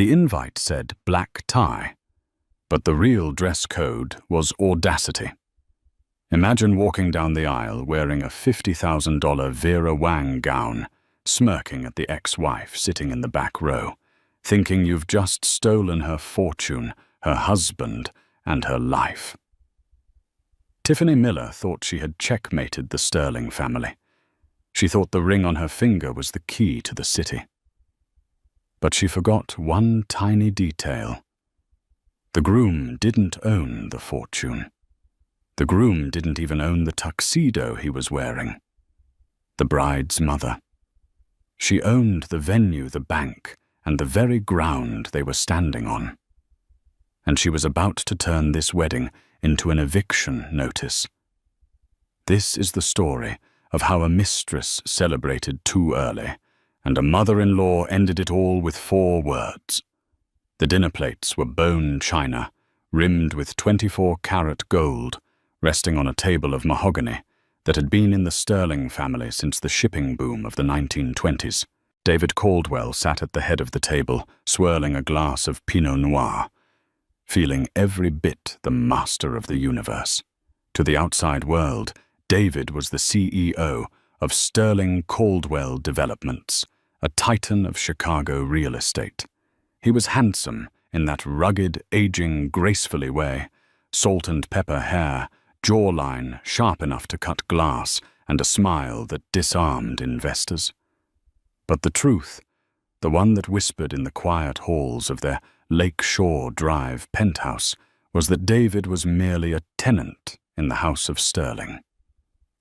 The invite said black tie, but the real dress code was audacity. Imagine walking down the aisle wearing a $50,000 Vera Wang gown, smirking at the ex-wife sitting in the back row, thinking you've just stolen her fortune, her husband, and her life. Tiffany Miller thought she had checkmated the Sterling family. She thought the ring on her finger was the key to the city. But she forgot one tiny detail. The groom didn't own the fortune. The groom didn't even own the tuxedo he was wearing. The bride's mother. She owned the venue, the bank, and the very ground they were standing on. And she was about to turn this wedding into an eviction notice. This is the story of how a mistress celebrated too early, and a mother-in-law ended it all with 4 words. The dinner plates were bone china, rimmed with 24-carat gold, resting on a table of mahogany that had been in the Sterling family since the shipping boom of the 1920s. David Caldwell sat at the head of the table, swirling a glass of Pinot Noir, feeling every bit the master of the universe. To the outside world, David was the CEO of Sterling Caldwell Developments, a titan of Chicago real estate. He was handsome in that rugged, aging, gracefully way, salt and pepper hair, jawline sharp enough to cut glass, and a smile that disarmed investors. But the truth, the one that whispered in the quiet halls of their Lake Shore Drive penthouse, was that David was merely a tenant in the House of Sterling.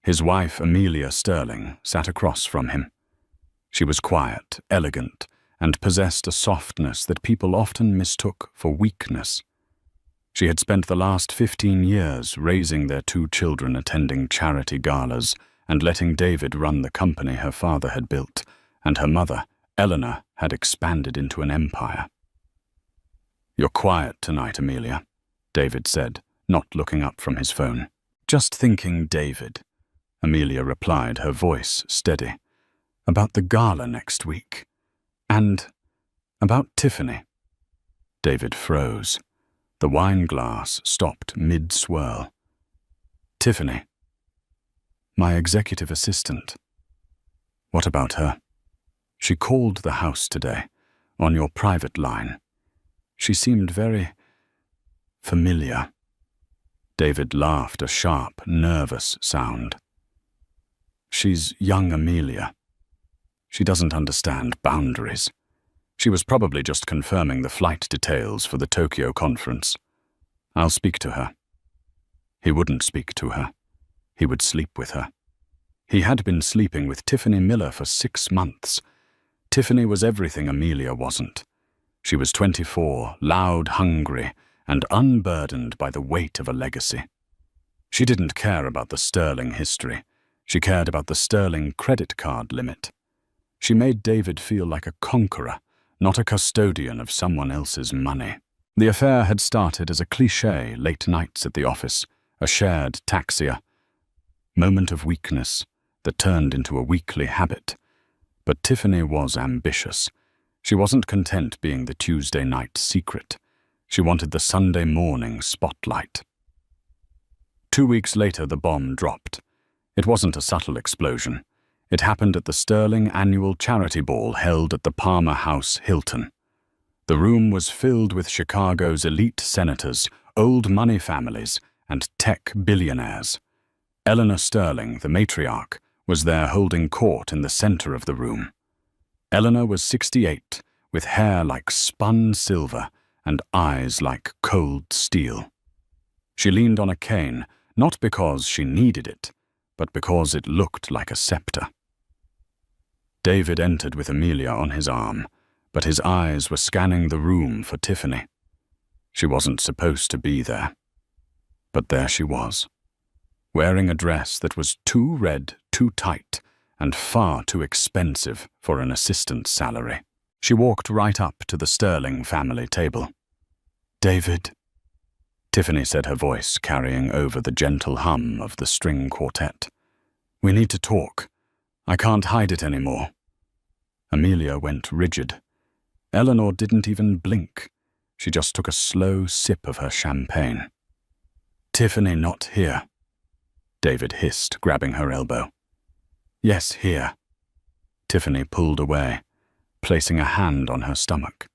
His wife, Amelia Sterling, sat across from him. She was quiet, elegant, and possessed a softness that people often mistook for weakness. She had spent the last 15 years raising their 2 children, attending charity galas, and letting David run the company her father had built, and her mother, Eleanor, had expanded into an empire. "You're quiet tonight, Amelia," David said, not looking up from his phone. "Just thinking, David," Amelia replied, her voice steady, "about the gala next week. And about Tiffany." David froze. The wine glass stopped mid-swirl. "Tiffany, my executive assistant. What about her? She called the house today, on your private line. She seemed very familiar." David laughed, a sharp, nervous sound. "She's young Amelia. She doesn't understand boundaries. She was probably just confirming the flight details for the Tokyo conference. I'll speak to her." He wouldn't speak to her. He would sleep with her. He had been sleeping with Tiffany Miller for 6 months. Tiffany was everything Amelia wasn't. She was 24, loud, hungry, and unburdened by the weight of a legacy. She didn't care about the Sterling history. She cared about the Sterling credit card limit. She made David feel like a conqueror, not a custodian of someone else's money. The affair had started as a cliché, late nights at the office, a shared taxia, moment of weakness that turned into a weekly habit. But Tiffany was ambitious. She wasn't content being the Tuesday night secret. She wanted the Sunday morning spotlight. 2 weeks later, the bomb dropped. It wasn't a subtle explosion. It happened at the Sterling annual charity ball held at the Palmer House Hilton. The room was filled with Chicago's elite senators, old money families, and tech billionaires. Eleanor Sterling, the matriarch, was there holding court in the center of the room. Eleanor was 68, with hair like spun silver and eyes like cold steel. She leaned on a cane, not because she needed it, but because it looked like a scepter. David entered with Amelia on his arm, but his eyes were scanning the room for Tiffany. She wasn't supposed to be there. But there she was, wearing a dress that was too red, too tight, and far too expensive for an assistant's salary. She walked right up to the Sterling family table. "David," Tiffany said, her voice carrying over the gentle hum of the string quartet. "We need to talk. I can't hide it anymore." Amelia went rigid. Eleanor didn't even blink. She just took a slow sip of her champagne. "Tiffany not here," David hissed, grabbing her elbow. "Yes, here." Tiffany pulled away, placing a hand on her stomach.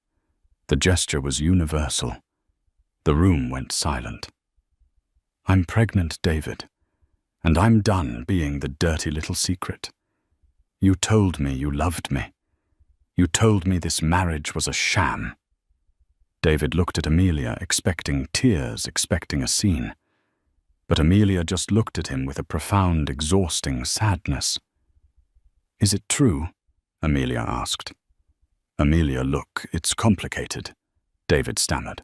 The gesture was universal. The room went silent. "I'm pregnant, David, and I'm done being the dirty little secret. You told me you loved me. You told me this marriage was a sham." David looked at Amelia, expecting tears, expecting a scene. But Amelia just looked at him with a profound, exhausting sadness. "Is it true?" Amelia asked. "Amelia, look, it's complicated," David stammered.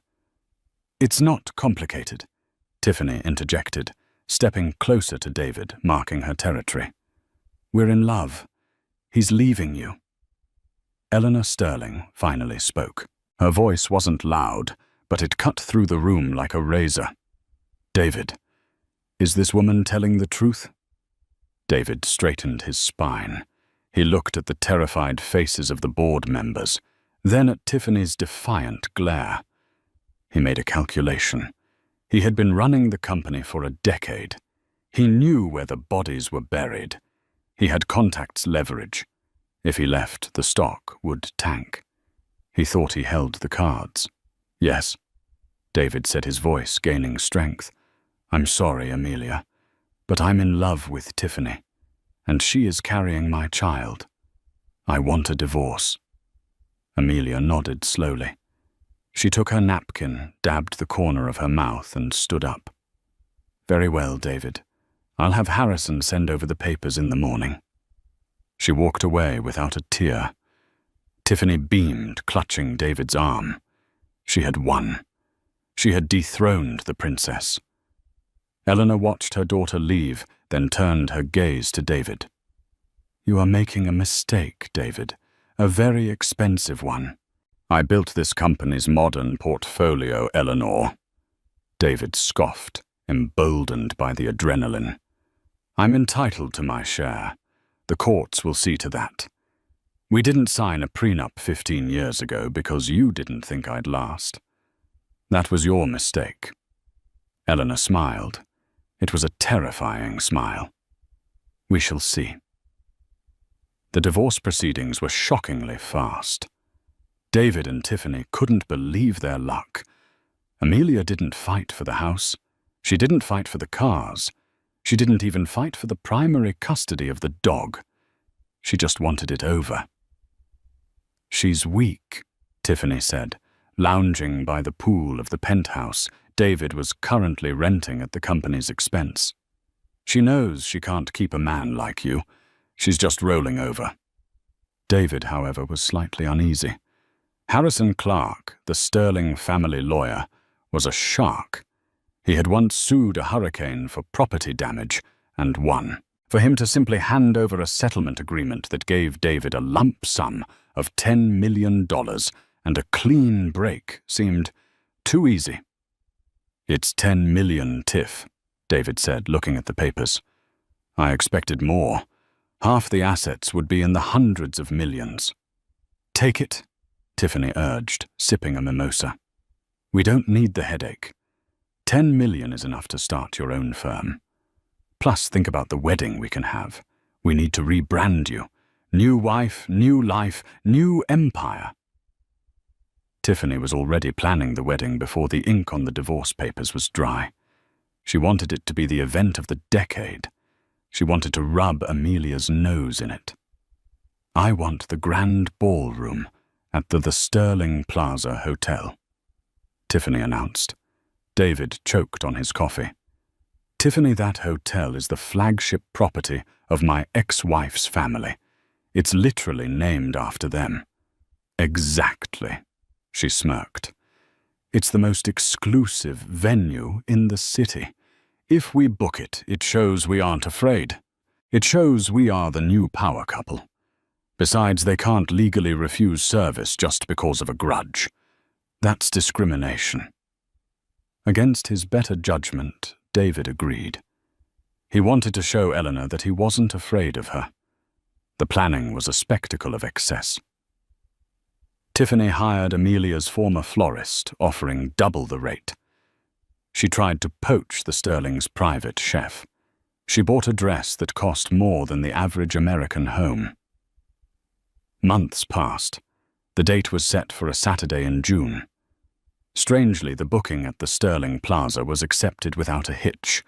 "It's not complicated," Tiffany interjected, stepping closer to David, marking her territory. "We're in love. He's leaving you." Eleanor Sterling finally spoke. Her voice wasn't loud, but it cut through the room like a razor. "David, is this woman telling the truth?" David straightened his spine. He looked at the terrified faces of the board members, then at Tiffany's defiant glare. He made a calculation. He had been running the company for a decade. He knew where the bodies were buried. He had contacts leverage. If he left, the stock would tank. He thought he held the cards. "Yes," David said, his voice gaining strength. "I'm sorry, Amelia, but I'm in love with Tiffany, and she is carrying my child. I want a divorce." Amelia nodded slowly. She took her napkin, dabbed the corner of her mouth, and stood up. "Very well, David. I'll have Harrison send over the papers in the morning." She walked away without a tear. Tiffany beamed, clutching David's arm. She had won. She had dethroned the princess. Eleanor watched her daughter leave, then turned her gaze to David. "You are making a mistake, David, a very expensive one." "I built this company's modern portfolio, Eleanor." David scoffed, emboldened by the adrenaline. "I'm entitled to my share. The courts will see to that. We didn't sign a prenup 15 years ago because you didn't think I'd last. That was your mistake." Eleanor smiled. It was a terrifying smile. "We shall see." The divorce proceedings were shockingly fast. David and Tiffany couldn't believe their luck. Amelia didn't fight for the house. She didn't fight for the cars. She didn't even fight for the primary custody of the dog. She just wanted it over. "She's weak," Tiffany said, lounging by the pool of the penthouse David was currently renting at the company's expense. "She knows she can't keep a man like you. She's just rolling over." David, however, was slightly uneasy. Harrison Clark, the Sterling family lawyer, was a shark. He had once sued a hurricane for property damage and won. For him to simply hand over a settlement agreement that gave David a lump sum of $10 million and a clean break seemed too easy. "It's 10 million, Tiff," David said, looking at the papers. "I expected more. Half the assets would be in the hundreds of millions." "Take it," Tiffany urged, sipping a mimosa. "We don't need the headache. 10 million is enough to start your own firm. Plus, think about the wedding we can have. We need to rebrand you. New wife, new life, new empire." Tiffany was already planning the wedding before the ink on the divorce papers was dry. She wanted it to be the event of the decade. She wanted to rub Amelia's nose in it. "I want the grand ballroom at the Sterling Plaza Hotel," Tiffany announced. David choked on his coffee. "Tiffany, that hotel is the flagship property of my ex-wife's family. It's literally named after them." "Exactly," she smirked. "It's the most exclusive venue in the city. If we book it, it shows we aren't afraid. It shows we are the new power couple. Besides, they can't legally refuse service just because of a grudge. That's discrimination." Against his better judgment, David agreed. He wanted to show Eleanor that he wasn't afraid of her. The planning was a spectacle of excess. Tiffany hired Amelia's former florist, offering double the rate. She tried to poach the Sterling's private chef. She bought a dress that cost more than the average American home. Months passed. The date was set for a Saturday in June. Strangely, the booking at the Sterling Plaza was accepted without a hitch.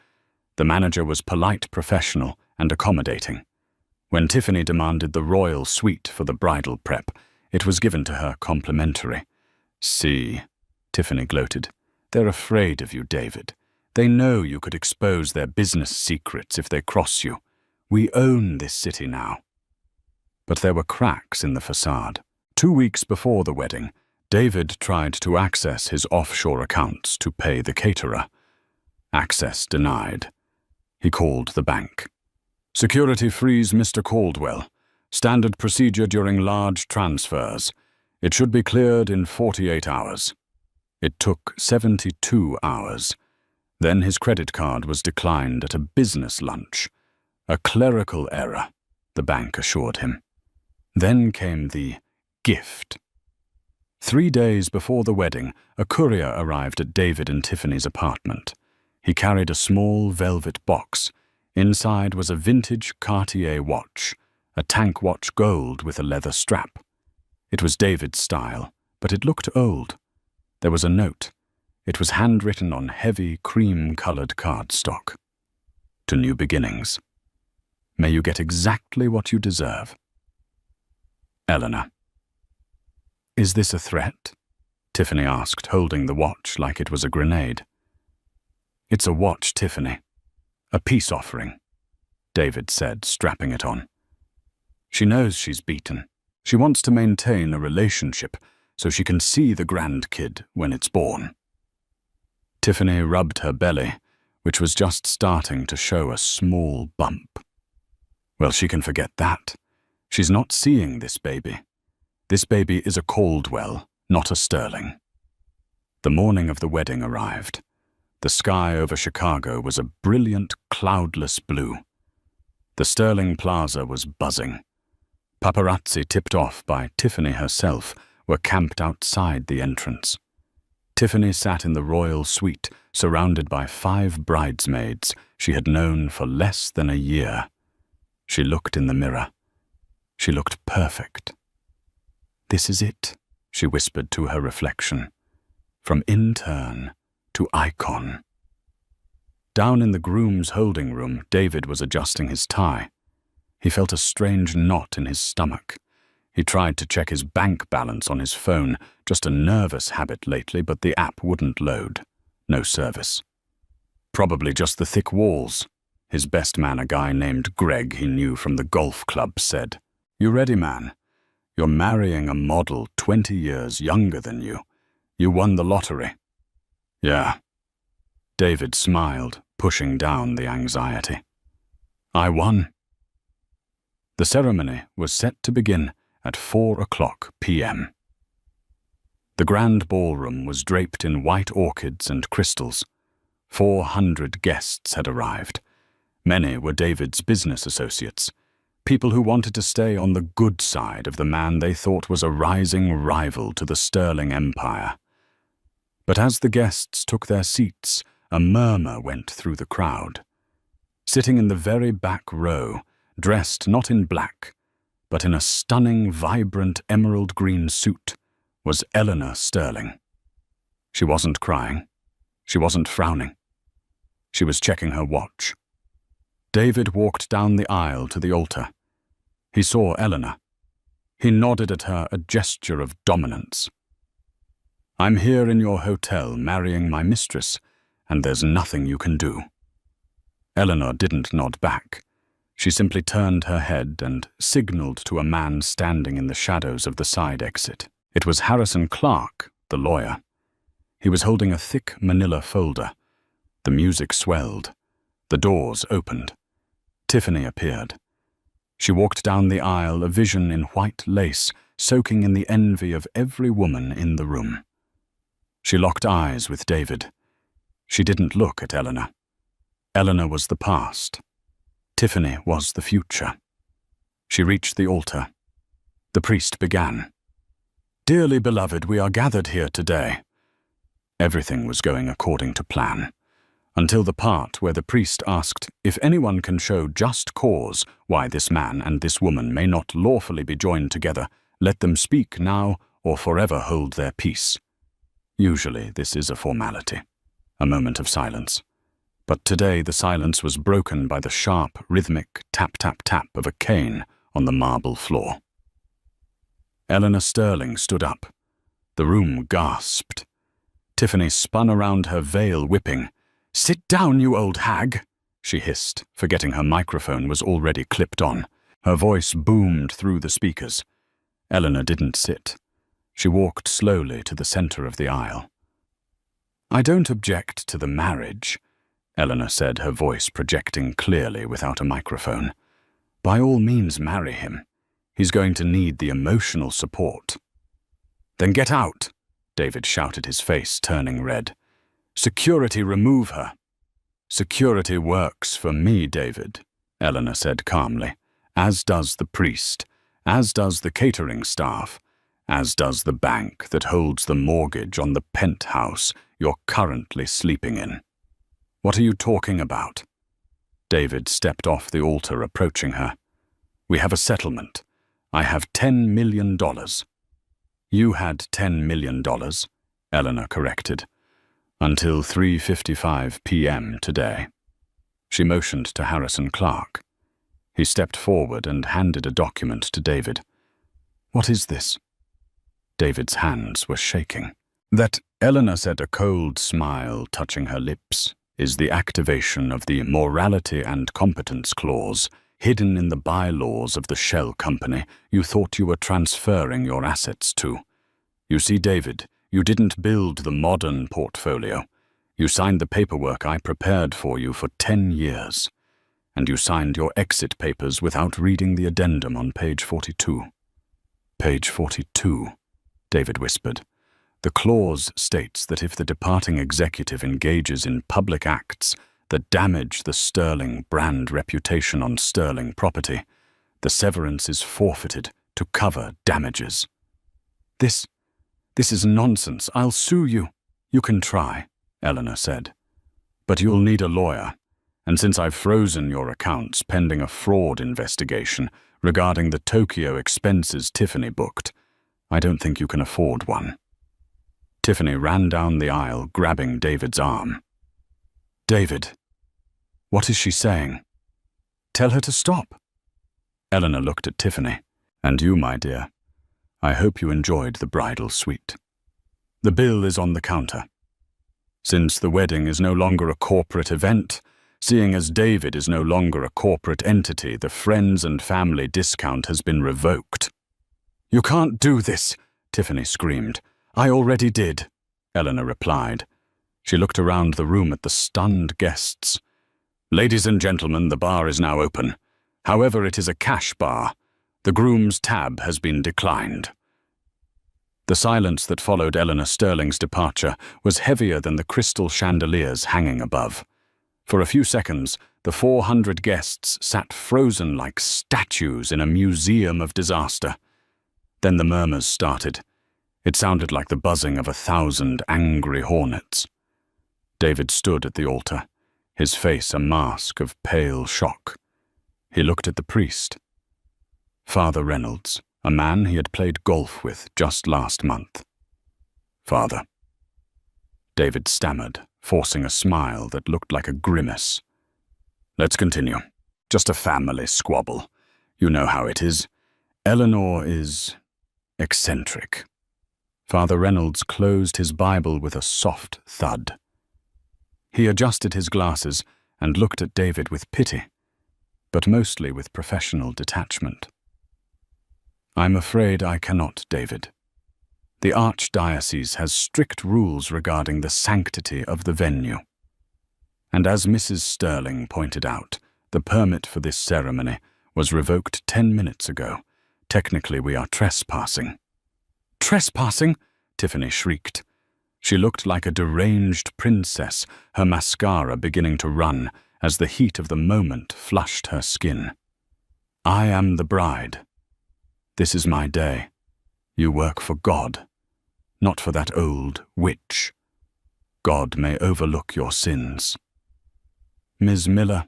The manager was polite, professional, and accommodating. When Tiffany demanded the royal suite for the bridal prep, it was given to her complimentary. "See," Tiffany gloated, "they're afraid of you, David. They know you could expose their business secrets if they cross you. We own this city now." But there were cracks in the facade. 2 weeks before the wedding, David tried to access his offshore accounts to pay the caterer. Access denied. He called the bank. "Security frees Mr. Caldwell. Standard procedure during large transfers. It should be cleared in 48 hours. It took 72 hours. Then his credit card was declined at a business lunch. "A clerical error," the bank assured him. Then came the gift. 3 days before the wedding, a courier arrived at David and Tiffany's apartment. He carried a small velvet box. Inside was a vintage Cartier watch, a tank watch gold with a leather strap. It was David's style, but it looked old. There was a note. It was handwritten on heavy, cream-colored cardstock. "To new beginnings. May you get exactly what you deserve. Eleanor." "Is this a threat?" Tiffany asked, holding the watch like it was a grenade. "It's a watch, Tiffany. A peace offering," David said, strapping it on. "She knows she's beaten. She wants to maintain a relationship so she can see the grandkid when it's born." Tiffany rubbed her belly, which was just starting to show a small bump. "Well, she can forget that. She's not seeing this baby. This baby is a Caldwell, not a Sterling." The morning of the wedding arrived. The sky over Chicago was a brilliant, cloudless blue. The Sterling Plaza was buzzing. Paparazzi, tipped off by Tiffany herself, were camped outside the entrance. Tiffany sat in the royal suite, surrounded by 5 bridesmaids she had known for less than a year. She looked in the mirror. She looked perfect. "This is it," she whispered to her reflection. "From intern to icon." Down in the groom's holding room, David was adjusting his tie. He felt a strange knot in his stomach. He tried to check his bank balance on his phone, just a nervous habit lately, but the app wouldn't load. No service. Probably just the thick walls. His best man, a guy named Greg he knew from the golf club, said, "You ready, man? You're marrying a model 20 years younger than you. You won the lottery." "Yeah." David smiled, pushing down the anxiety. "I won." The ceremony was set to begin at 4:00 p.m. The grand ballroom was draped in white orchids and crystals. 400 guests had arrived. Many were David's business associates, people who wanted to stay on the good side of the man they thought was a rising rival to the Sterling Empire. But as the guests took their seats, a murmur went through the crowd. Sitting in the very back row, dressed not in black, but in a stunning, vibrant emerald green suit, was Eleanor Sterling. She wasn't crying. She wasn't frowning. She was checking her watch. David walked down the aisle to the altar. He saw Eleanor. He nodded at her, a gesture of dominance. "I'm here in your hotel marrying my mistress, and there's nothing you can do." Eleanor didn't nod back. She simply turned her head and signaled to a man standing in the shadows of the side exit. It was Harrison Clark, the lawyer. He was holding a thick manila folder. The music swelled. The doors opened. Tiffany appeared. She walked down the aisle, a vision in white lace, soaking in the envy of every woman in the room. She locked eyes with David. She didn't look at Eleanor. Eleanor was the past. Tiffany was the future. She reached the altar. The priest began. Dearly beloved, we are gathered here today. Everything was going according to plan, until the part where the priest asked if anyone can show just cause why this man and this woman may not lawfully be joined together, let them speak now or forever hold their peace. Usually this is a formality, a moment of silence. But today the silence was broken by the sharp, rhythmic tap-tap-tap of a cane on the marble floor. Eleanor Sterling stood up. The room gasped. Tiffany spun around her veil, whipping. "Sit down, you old hag," she hissed, forgetting her microphone was already clipped on. Her voice boomed through the speakers. Eleanor didn't sit. She walked slowly to the center of the aisle. "I don't object to the marriage," Eleanor said, her voice projecting clearly without a microphone. "By all means, marry him. He's going to need the emotional support." "Then get out," David shouted, his face turning red. "Security, remove her." "Security works for me, David," Eleanor said calmly, "as does the priest, as does the catering staff, as does the bank that holds the mortgage on the penthouse you're currently sleeping in." "What are you talking about?" David stepped off the altar, approaching her. "We have a settlement. I have $10 million. "You had $10 million, Eleanor corrected, "until 3:55 p.m. today." She motioned to Harrison Clark. He stepped forward and handed a document to David. "What is this?" David's hands were shaking. "That," Eleanor said, a cold smile touching her lips, "is the activation of the morality and competence clause hidden in the bylaws of the shell company you thought you were transferring your assets to. You see, David, you didn't build the modern portfolio. You signed the paperwork I prepared for you for 10 years. And you signed your exit papers without reading the addendum on page 42. "Page 42, David whispered. "The clause states that if the departing executive engages in public acts that damage the Sterling brand reputation on Sterling property, the severance is forfeited to cover damages." This is nonsense. I'll sue you." "You can try," Eleanor said. "But you'll need a lawyer, and since I've frozen your accounts pending a fraud investigation regarding the Tokyo expenses Tiffany booked, I don't think you can afford one." Tiffany ran down the aisle, grabbing David's arm. "David, what is she saying?" "Tell her to stop." Eleanor looked at Tiffany. "And you, my dear, I hope you enjoyed the bridal suite. The bill is on the counter. Since the wedding is no longer a corporate event, seeing as David is no longer a corporate entity, the friends and family discount has been revoked." "You can't do this," Tiffany screamed. "I already did," Eleanor replied. She looked around the room at the stunned guests. "Ladies and gentlemen, the bar is now open. However, it is a cash bar. The groom's tab has been declined." The silence that followed Eleanor Sterling's departure was heavier than the crystal chandeliers hanging above. For a few seconds, the 400 guests sat frozen like statues in a museum of disaster. Then the murmurs started. It sounded like the buzzing of 1,000 angry hornets. David stood at the altar, his face a mask of pale shock. He looked at the priest. Father Reynolds, a man he had played golf with just last month. "Father." David stammered, forcing a smile that looked like a grimace. "Let's continue. Just a family squabble. You know how it is. Eleanor is eccentric." Father Reynolds closed his Bible with a soft thud. He adjusted his glasses and looked at David with pity, but mostly with professional detachment. "I'm afraid I cannot, David. The Archdiocese has strict rules regarding the sanctity of the venue. And as Mrs. Sterling pointed out, the permit for this ceremony was revoked 10 minutes ago. Technically, we are trespassing." "Trespassing?" Tiffany shrieked. She looked like a deranged princess, her mascara beginning to run as the heat of the moment flushed her skin. "I am the bride. This is my day. You work for God, not for that old witch. God may overlook your sins." "Ms. Miller,"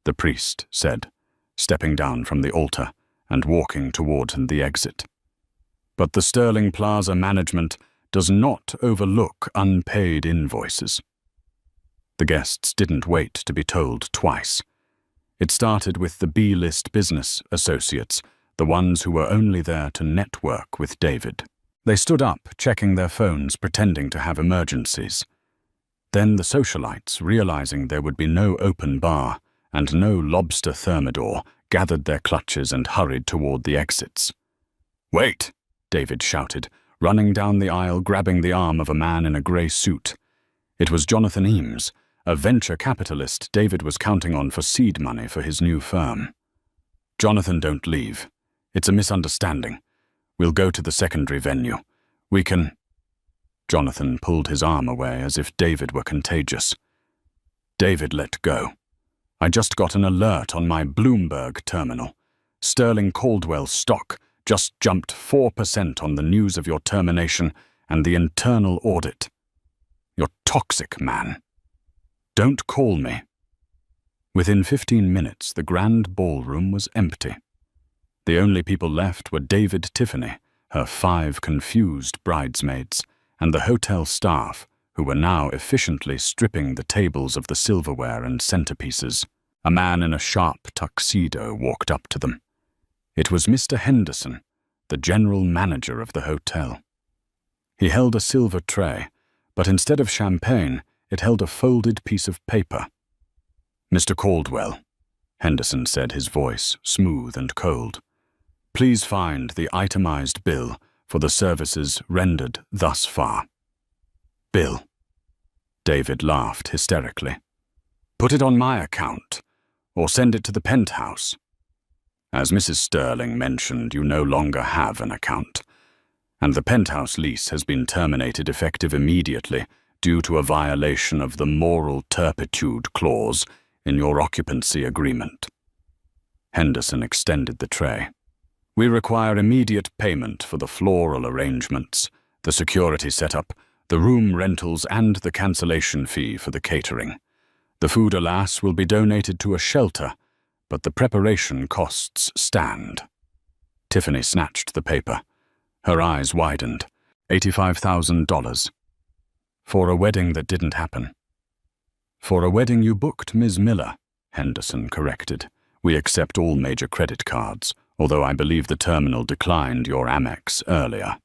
the priest said, stepping down from the altar and walking toward the exit. "But the Sterling Plaza management does not overlook unpaid invoices." The guests didn't wait to be told twice. It started with the B-list business associates, the ones who were only there to network with David. They stood up, checking their phones, pretending to have emergencies. Then the socialites, realizing there would be no open bar and no lobster thermidor, gathered their clutches and hurried toward the exits. "Wait!" David shouted, running down the aisle, grabbing the arm of a man in a grey suit. It was Jonathan Eames, a venture capitalist David was counting on for seed money for his new firm. "Jonathan, don't leave. It's a misunderstanding. We'll go to the secondary venue. We can—" Jonathan pulled his arm away as if David were contagious. "David, let go. I just got an alert on my Bloomberg terminal. Sterling Caldwell stock just jumped 4% on the news of your termination and the internal audit. You're toxic, man. Don't call me." Within 15 minutes, the grand ballroom was empty. The only people left were David Tiffany, her 5 confused bridesmaids, and the hotel staff, who were now efficiently stripping the tables of the silverware and centerpieces. A man in a sharp tuxedo walked up to them. It was Mr. Henderson, the general manager of the hotel. He held a silver tray, but instead of champagne, it held a folded piece of paper. "Mr. Caldwell," Henderson said, his voice smooth and cold, "please find the itemized bill for the services rendered thus far." "Bill?" David laughed hysterically. "Put it on my account, or send it to the penthouse. As Mrs. Sterling mentioned, you no longer have an account, and the penthouse lease has been terminated effective immediately due to a violation of the moral turpitude clause in your occupancy agreement." Henderson extended the tray. "We require immediate payment for the floral arrangements, the security setup, the room rentals, and the cancellation fee for the catering. The food, alas, will be donated to a shelter, but the preparation costs stand." Tiffany snatched the paper. Her eyes widened. $85,000. "For a wedding that didn't happen." "For a wedding you booked, Ms. Miller," Henderson corrected. "We accept all major credit cards, although I believe the terminal declined your Amex earlier."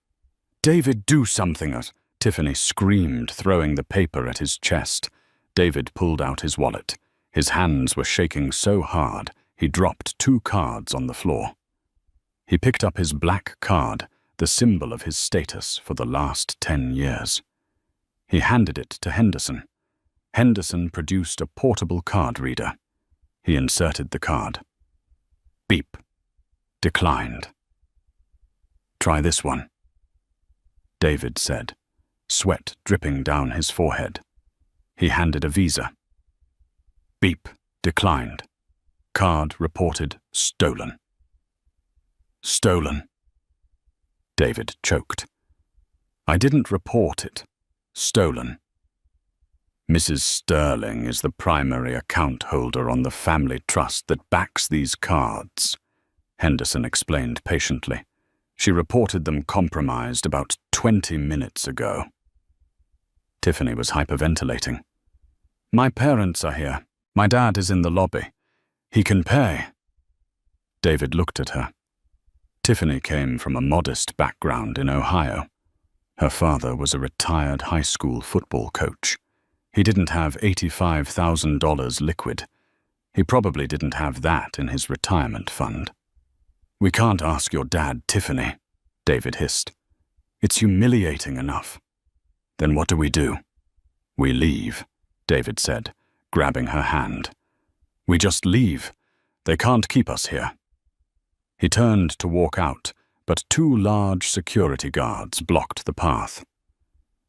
"David, do something!" Tiffany screamed, throwing the paper at his chest. David pulled out his wallet. His hands were shaking so hard, he dropped 2 cards on the floor. He picked up his black card, the symbol of his status for the last 10 years. He handed it to Henderson. Henderson produced a portable card reader. He inserted the card. Beep. Declined. "Try this one," David said, sweat dripping down his forehead. He handed a Visa. Beep. Declined. Card reported stolen. "Stolen." David choked. "I didn't report it. Stolen. Mrs. Sterling is the primary account holder on the family trust that backs these cards," Henderson explained patiently. "She reported them compromised about 20 minutes ago." Tiffany was hyperventilating. "My parents are here. My dad is in the lobby. He can pay." David looked at her. Tiffany came from a modest background in Ohio. Her father was a retired high school football coach. He didn't have $85,000 liquid. He probably didn't have that in his retirement fund. "We can't ask your dad, Tiffany," David hissed. "It's humiliating enough." "Then what do? "We leave," David said, grabbing her hand. "We just leave. They can't keep us here." He turned to walk out, but 2 large security guards blocked the path.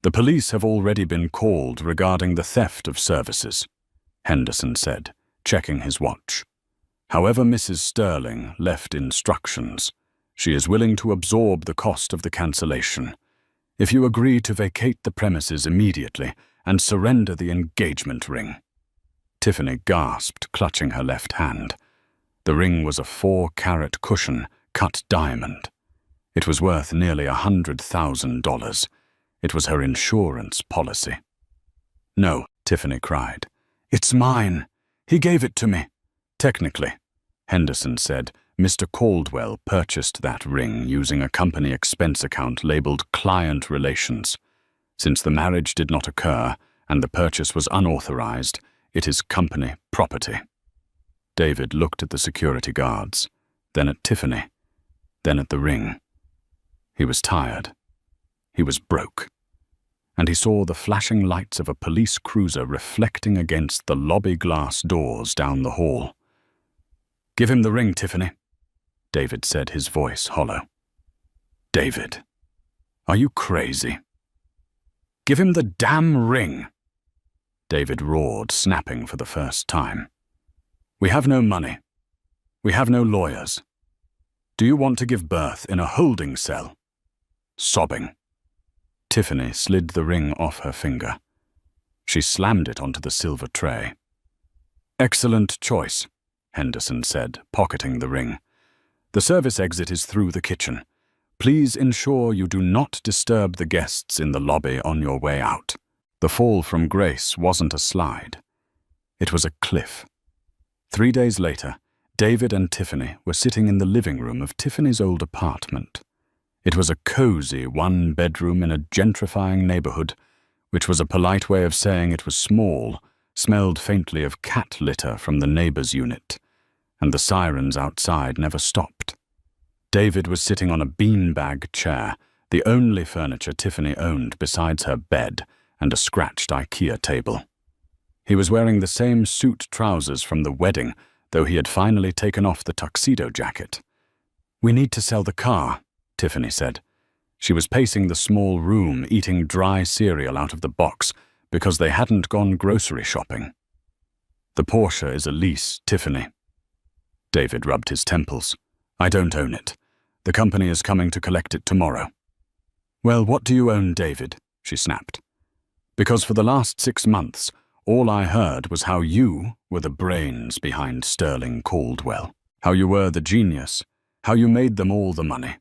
"The police have already been called regarding the theft of services," Henderson said, checking his watch. "However, Mrs. Sterling left instructions. She is willing to absorb the cost of the cancellation. If you agree to vacate the premises immediately and surrender the engagement ring." Tiffany gasped, clutching her left hand. The ring was a 4-carat cushion, cut diamond. It was worth nearly $100,000. It was her insurance policy. "No," Tiffany cried. "It's mine. He gave it to me." "Technically," Henderson said, "Mr. Caldwell purchased that ring using a company expense account labeled Client Relations. Since the marriage did not occur and the purchase was unauthorized, it is company property." David looked at the security guards, then at Tiffany, then at the ring. He was tired. He was broke. And he saw the flashing lights of a police cruiser reflecting against the lobby glass doors down the hall. "Give him the ring, Tiffany," David said, his voice hollow. "David, are you crazy?" "Give him the damn ring," David roared, snapping for the first time. "We have no money. We have no lawyers. Do you want to give birth in a holding cell?" Sobbing, Tiffany slid the ring off her finger. She slammed it onto the silver tray. "Excellent choice," Henderson said, pocketing the ring. "The service exit is through the kitchen. Please ensure you do not disturb the guests in the lobby on your way out." The fall from grace wasn't a slide. It was a cliff. 3 days later, David and Tiffany were sitting in the living room of Tiffany's old apartment. It was a cozy 1-bedroom in a gentrifying neighborhood, which was a polite way of saying it was small, smelled faintly of cat litter from the neighbor's unit, and the sirens outside never stopped. David was sitting on a beanbag chair, the only furniture Tiffany owned besides her bed and a scratched IKEA table. He was wearing the same suit trousers from the wedding, though he had finally taken off the tuxedo jacket. "We need to sell the car," Tiffany said. She was pacing the small room, eating dry cereal out of the box because they hadn't gone grocery shopping. "The Porsche is a lease, Tiffany." David rubbed his temples. "I don't own it. The company is coming to collect it tomorrow." "Well, what do you own, David?" she snapped. "Because for the last 6 months, all I heard was how you were the brains behind Sterling Caldwell, how you were the genius, how you made them all the money."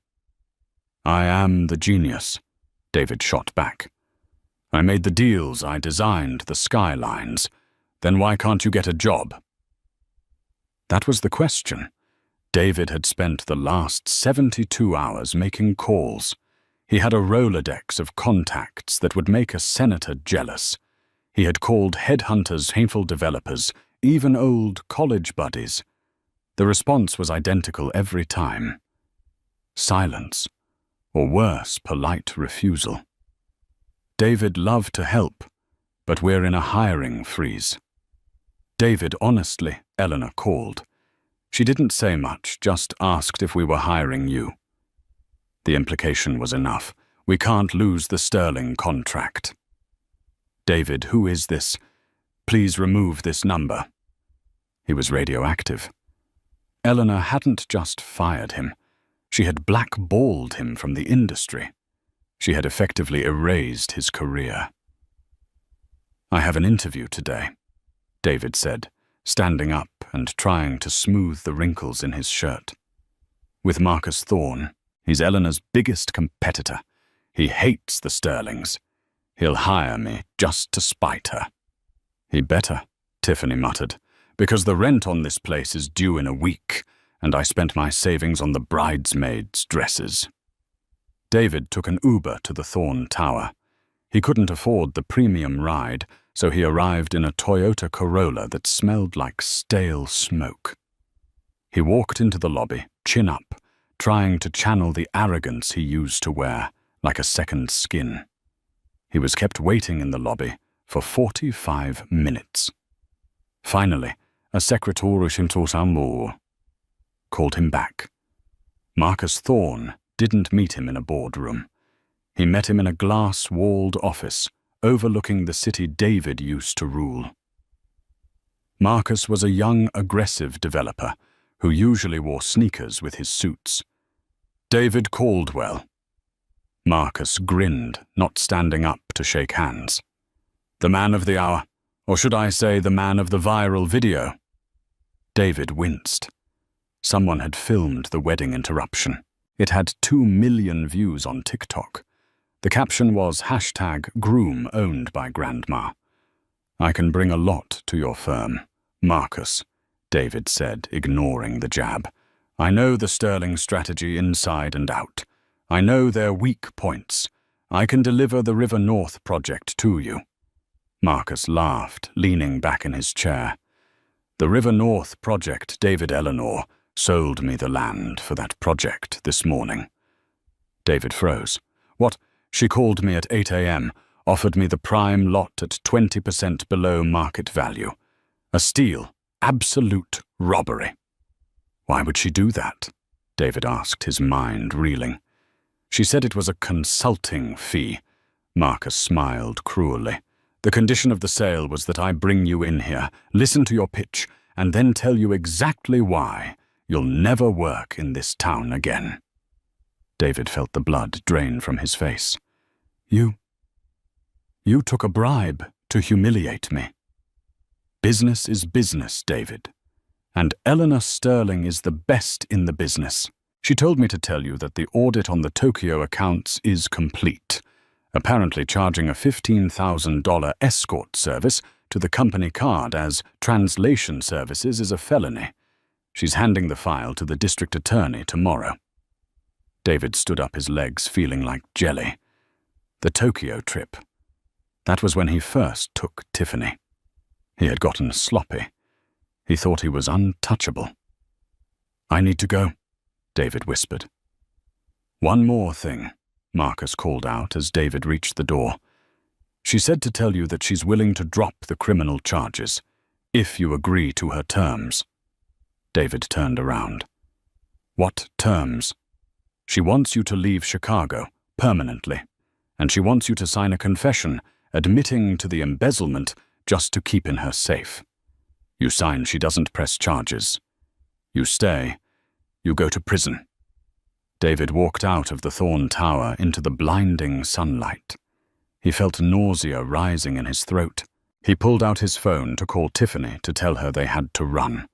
"I am the genius," David shot back. "I made the deals, I designed the skylines. Then why can't you get a job?" That was the question. David had spent the last 72 hours making calls. He had a Rolodex of contacts that would make a senator jealous. He had called headhunters, painful developers, even old college buddies. The response was identical every time. Silence, or worse, polite refusal. David loved to help, but we're in a hiring freeze. "David, honestly," Eleanor called. She didn't say much, just asked if we were hiring you. The implication was enough. "We can't lose the Sterling contract." "David, who is this? Please remove this number." He was radioactive. Eleanor hadn't just fired him. She had blackballed him from the industry. She had effectively erased his career. "I have an interview today," David said, standing up and trying to smooth the wrinkles in his shirt. "With Marcus Thorne. He's Eleanor's biggest competitor. He hates the Sterlings. He'll hire me just to spite her." "He better," Tiffany muttered, "because the rent on this place is due in a week, and I spent my savings on the bridesmaids' dresses." David took an Uber to the Thorne Tower. He couldn't afford the premium ride, so he arrived in a Toyota Corolla that smelled like stale smoke. He walked into the lobby, chin up, trying to channel the arrogance he used to wear, like a second skin. He was kept waiting in the lobby for 45 minutes. Finally, a secretary called him back. Marcus Thorne didn't meet him in a boardroom. He met him in a glass-walled office overlooking the city David used to rule. Marcus was a young, aggressive developer who usually wore sneakers with his suits. David Caldwell. Marcus grinned, not standing up to shake hands. The man of the hour, or should I say the man of the viral video? David winced. Someone had filmed the wedding interruption. It had 2 million views on TikTok. The caption was #groom owned by Grandma. I can bring a lot to your firm, Marcus, David said, ignoring the jab. I know the Sterling strategy inside and out. I know their weak points. I can deliver the River North project to you. Marcus laughed, leaning back in his chair. The River North project, David Eleanor, sold me the land for that project this morning. David froze. What? She called me at 8 a.m., offered me the prime lot at 20% below market value. A steal. Absolute robbery. Why would she do that? David asked, his mind reeling. She said it was a consulting fee. Marcus smiled cruelly. The condition of the sale was that I bring you in here, listen to your pitch, and then tell you exactly why you'll never work in this town again. David felt the blood drain from his face. You took a bribe to humiliate me. Business is business, David. And Eleanor Sterling is the best in the business. She told me to tell you that the audit on the Tokyo accounts is complete. Apparently charging a $15,000 escort service to the company card as translation services is a felony. She's handing the file to the district attorney tomorrow. David stood up, his legs feeling like jelly. The Tokyo trip. That was when he first took Tiffany. He had gotten sloppy. He thought he was untouchable. I need to go, David whispered. One more thing, Marcus called out as David reached the door. She said to tell you that she's willing to drop the criminal charges, if you agree to her terms. David turned around. What terms? She wants you to leave Chicago, permanently, and she wants you to sign a confession admitting to the embezzlement just to keep in her safe. You sign she doesn't press charges. You stay. You go to prison. David walked out of the Thorn Tower into the blinding sunlight. He felt nausea rising in his throat. He pulled out his phone to call Tiffany to tell her they had to run.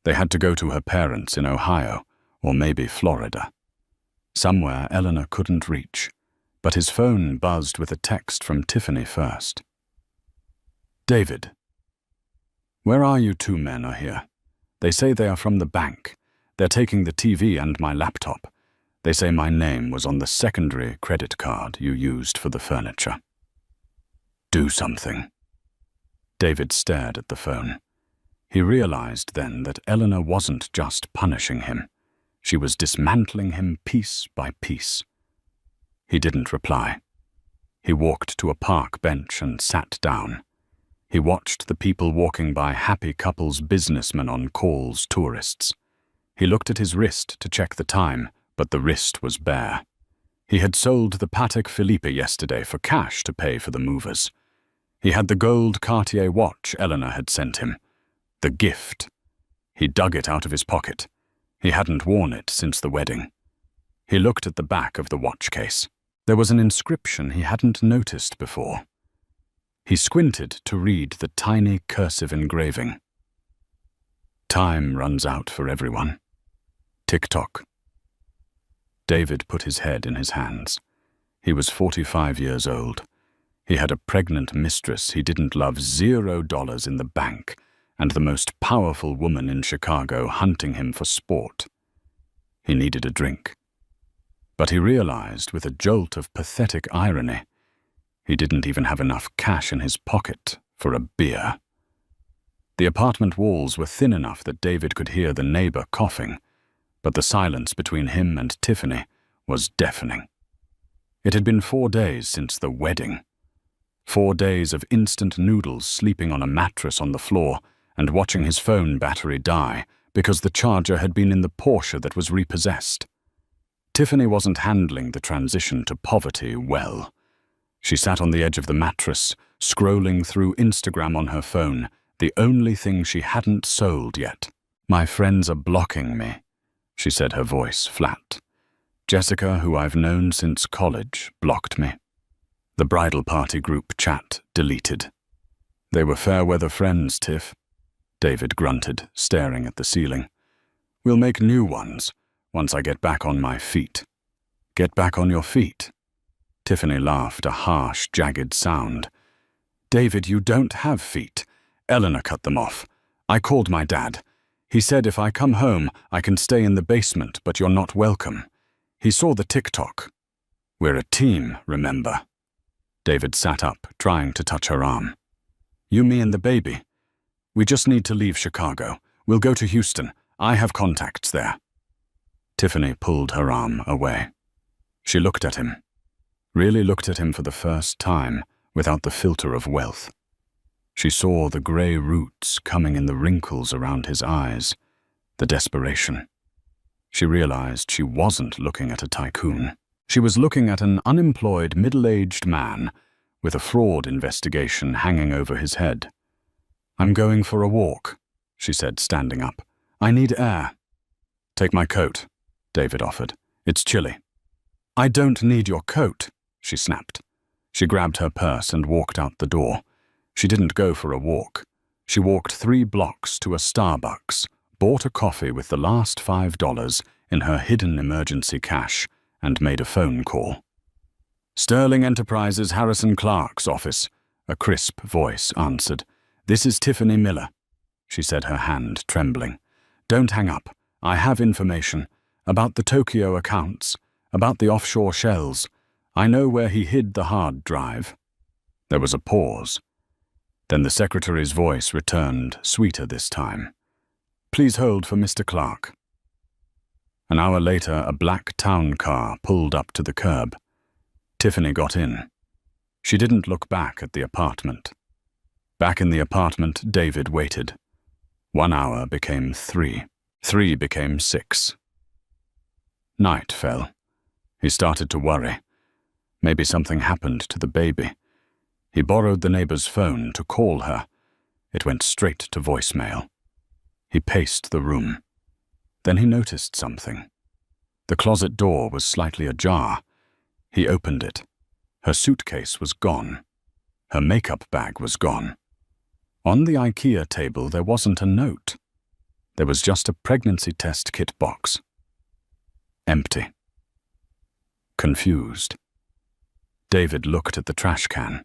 They had to go to her parents in Ohio, or maybe Florida. Somewhere Eleanor couldn't reach, but his phone buzzed with a text from Tiffany first. David, where are you? 2 men are here. They say they are from the bank. They're taking the TV and my laptop. They say my name was on the secondary credit card you used for the furniture. Do something. David stared at the phone. He realized then that Eleanor wasn't just punishing him. She was dismantling him piece by piece. He didn't reply. He walked to a park bench and sat down. He watched the people walking by, happy couples, businessmen on calls, tourists. He looked at his wrist to check the time, but the wrist was bare. He had sold the Patek Philippe yesterday for cash to pay for the movers. He had the gold Cartier watch Eleanor had sent him. The gift. He dug it out of his pocket. He hadn't worn it since the wedding. He looked at the back of the watch case. There was an inscription he hadn't noticed before. He squinted to read the tiny cursive engraving. Time runs out for everyone. Tick-tock. David put his head in his hands. He was 45 years old. He had a pregnant mistress he didn't love, $0 in the bank, and the most powerful woman in Chicago hunting him for sport. He needed a drink. But he realized, with a jolt of pathetic irony, he didn't even have enough cash in his pocket for a beer. The apartment walls were thin enough that David could hear the neighbor coughing, but the silence between him and Tiffany was deafening. It had been 4 days since the wedding. 4 days of instant noodles, sleeping on a mattress on the floor and watching his phone battery die because the charger had been in the Porsche that was repossessed. Tiffany wasn't handling the transition to poverty well. She sat on the edge of the mattress, scrolling through Instagram on her phone, the only thing she hadn't sold yet. My friends are blocking me, she said, her voice flat. Jessica, who I've known since college, blocked me. The bridal party group chat deleted. They were fair-weather friends, Tiff. David grunted, staring at the ceiling. We'll make new ones, once I get back on my feet. Get back on your feet? Tiffany laughed, a harsh, jagged sound. David, you don't have feet. Eleanor cut them off. I called my dad. He said if I come home, I can stay in the basement, but you're not welcome. He saw the TikTok. We're a team, remember? David sat up, trying to touch her arm. You, me, and the baby. We just need to leave Chicago. We'll go to Houston. I have contacts there. Tiffany pulled her arm away. She looked at him. Really looked at him for the first time, without the filter of wealth. She saw the grey roots coming in the wrinkles around his eyes, the desperation. She realized she wasn't looking at a tycoon. She was looking at an unemployed, middle-aged man with a fraud investigation hanging over his head. I'm going for a walk, she said, standing up. I need air. Take my coat, David offered. It's chilly. I don't need your coat, she snapped. She grabbed her purse and walked out the door. She didn't go for a walk. She walked 3 blocks to a Starbucks, bought a coffee with the last $5 in her hidden emergency cash, and made a phone call. Sterling Enterprises Harrison Clark's office, a crisp voice answered. This is Tiffany Miller, she said, her hand trembling. Don't hang up. I have information about the Tokyo accounts, about the offshore shells. I know where he hid the hard drive. There was a pause. Then the secretary's voice returned, sweeter this time. Please hold for Mr. Clark. An hour later, a black town car pulled up to the curb. Tiffany got in. She didn't look back at the apartment. Back in the apartment, David waited. 1 hour became 3. 3 became 6. Night fell. He started to worry. Maybe something happened to the baby. He borrowed the neighbor's phone to call her. It went straight to voicemail. He paced the room. Then he noticed something. The closet door was slightly ajar. He opened it. Her suitcase was gone. Her makeup bag was gone. On the IKEA table, there wasn't a note. There was just a pregnancy test kit box. Empty. Confused. David looked at the trash can.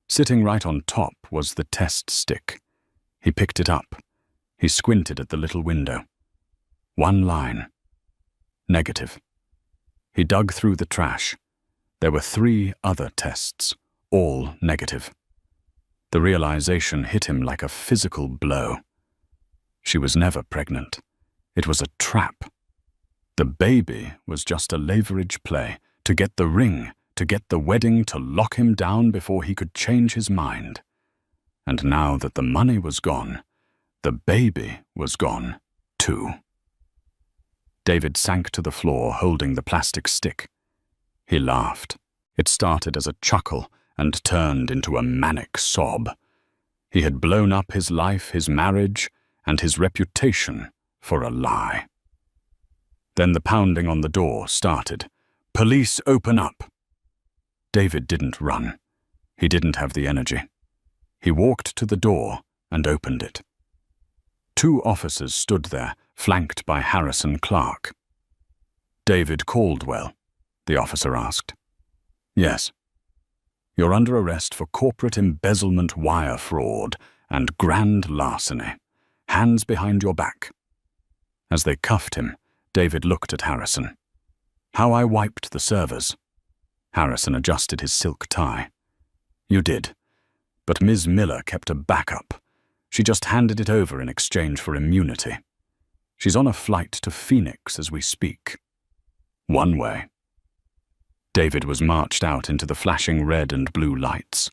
Sitting right on top was the test stick. He picked it up. He squinted at the little window. 1 line. Negative. He dug through the trash. There were 3 other tests, all negative. The realization hit him like a physical blow. She was never pregnant. It was a trap. The baby was just a leverage play to get the ring, to get the wedding, to lock him down before he could change his mind. And now that the money was gone, the baby was gone, too. David sank to the floor, holding the plastic stick. He laughed. It started as a chuckle and turned into a manic sob. He had blown up his life, his marriage, and his reputation for a lie. Then the pounding on the door started. Police, open up! David didn't run. He didn't have the energy. He walked to the door and opened it. 2 officers stood there, flanked by Harrison Clark. David Caldwell, the officer asked. Yes. You're under arrest for corporate embezzlement, wire fraud, and grand larceny. Hands behind your back. As they cuffed him, David looked at Harrison. How I wiped the servers. Harrison adjusted his silk tie. You did. But Ms. Miller kept a backup. She just handed it over in exchange for immunity. She's on a flight to Phoenix as we speak. One way. David was marched out into the flashing red and blue lights.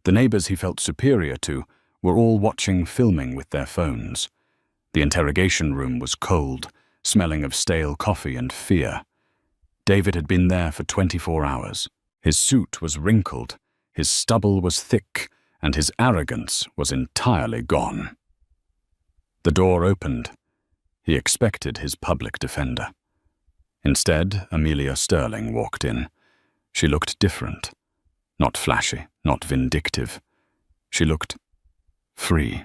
The neighbors he felt superior to were all watching filming with their phones. The interrogation room was cold, smelling of stale coffee and fear. David had been there for 24 hours. His suit was wrinkled, his stubble was thick, and his arrogance was entirely gone. The door opened. He expected his public defender. Instead, Amelia Sterling walked in. She looked different. Not flashy, not vindictive. She looked free.